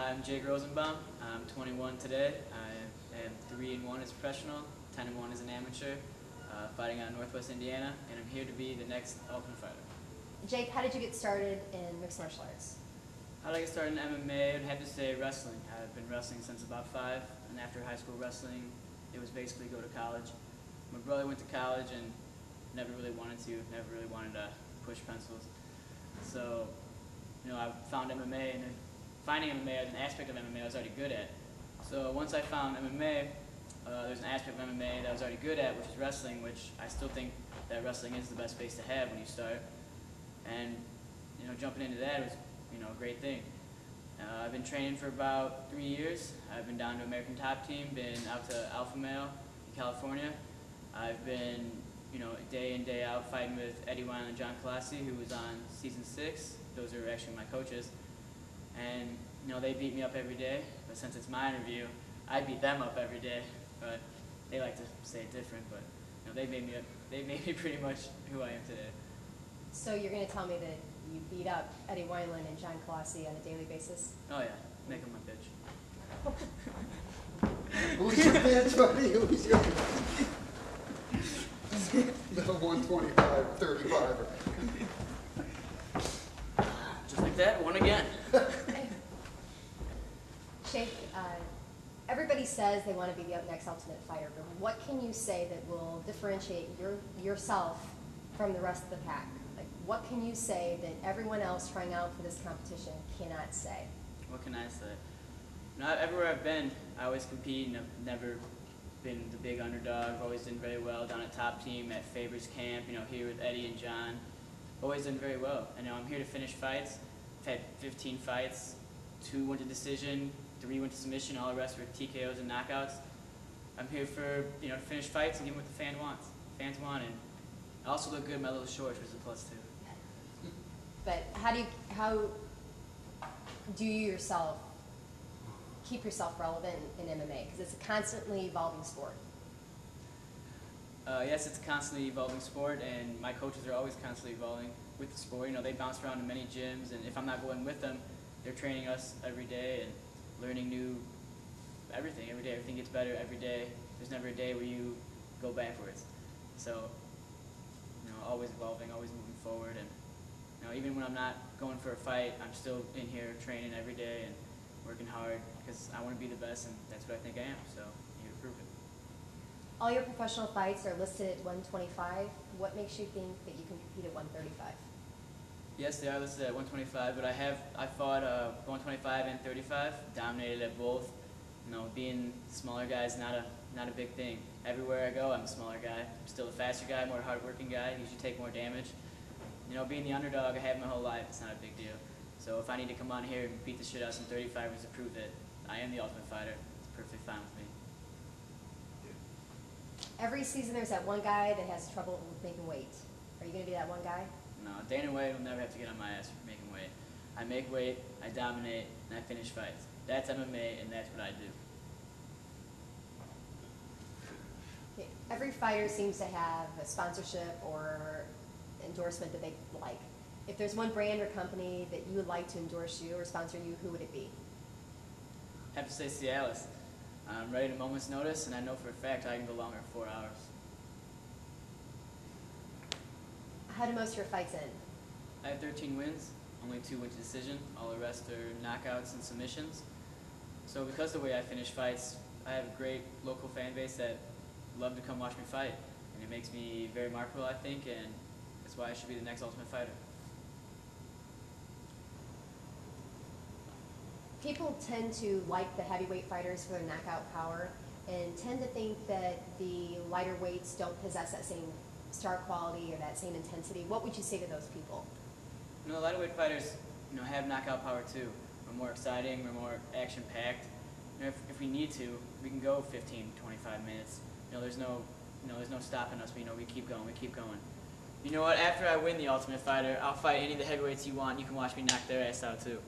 I'm Jake Rosenbaum. I'm 21 today. I am 3-1 as a professional, 10-1 as an amateur, fighting out of Northwest Indiana, and I'm here to be the next Ultimate Fighter. Jake, how did you get started in mixed martial arts? How did I get started in MMA? I'd have to say wrestling. I've been wrestling since about 5, and after high school wrestling, it was basically go to college. My brother went to college and never really wanted to push pencils. So, I found MMA, and finding MMA as an aspect of MMA I was already good at. So once I found MMA, there's an aspect of MMA that I was already good at, which is wrestling, which I still think that wrestling is the best base to have when you start. And jumping into that was a great thing. I've been training for about 3 years. I've been down to American Top Team, been out to Alpha Male in California. I've been day in, day out fighting with Eddie Wineland and John Colossi, who was on season 6. Those are actually my coaches. And they beat me up every day, but since it's my interview, I beat them up every day. But they like to say it different, but they made me pretty much who I am today. So you're going to tell me that you beat up Eddie Wineland and John Colossi on a daily basis? Oh yeah, make them my bitch. Who's your bitch, buddy? Who's your bitch? The 125, 35. Just like that, won again. Jake, everybody says they want to be the next Ultimate Fighter, but what can you say that will differentiate yourself from the rest of the pack? Like, what can you say that everyone else trying out for this competition cannot say? What can I say? Everywhere I've been, I always compete, and I've never been the big underdog. I've always done very well down at Top Team, at Faber's camp, here with Eddie and John. Always done very well. And I'm here to finish fights. I've had 15 fights. 2 went to decision, 3 went to submission, all the rest were TKOs and knockouts. I'm here for to finish fights and give them what the fans want, and I also look good in my little shorts, which is a plus too. But how do you yourself keep yourself relevant in MMA? Because it's a constantly evolving sport. Yes, it's a constantly evolving sport, and my coaches are always constantly evolving with the sport. They bounce around to many gyms, and if I'm not going with them, they're training us every day and learning new everything. Every day, everything gets better every day. There's never a day where you go backwards. So, always evolving, always moving forward, and even when I'm not going for a fight, I'm still in here training every day and working hard because I want to be the best, and that's what I think I am. So, you to prove it. All your professional fights are listed at 125. What makes you think that you can compete at 135? Yes, they are listed at 125, but I fought 125 and 35, dominated at both. Being a smaller guy is not a big thing. Everywhere I go, I'm a smaller guy. I'm still a faster guy, more hard-working guy. Usually take more damage. Being the underdog I have my whole life, it's not a big deal. So if I need to come on here and beat the shit out of some 35ers to prove that I am the Ultimate Fighter, it's perfectly fine with me. Every season there's that one guy that has trouble with making weight. Are you going to be that one guy? No, Dana White will never have to get on my ass for making weight. I make weight, I dominate, and I finish fights. That's MMA, and that's what I do. Okay. Every fighter seems to have a sponsorship or endorsement that they like. If there's one brand or company that you would like to endorse you or sponsor you, who would it be? I have to say Cialis. I'm ready at a moment's notice, and I know for a fact I can go longer than 4 hours. How do most of your fights end? I have 13 wins, only 2 went to decision. All the rest are knockouts and submissions. So because of the way I finish fights, I have a great local fan base that love to come watch me fight. And it makes me very marketable, I think, and that's why I should be the next Ultimate Fighter. People tend to like the heavyweight fighters for their knockout power and tend to think that the lighter weights don't possess that same star quality or that same intensity. What would you say to those people? The lightweight fighters, have knockout power too. We're more exciting, we're more action-packed. If we need to, we can go 15, 25 minutes. There's no stopping us. We keep going, we keep going. You know what? After I win the Ultimate Fighter, I'll fight any of the heavyweights you want. You can watch me knock their ass out too.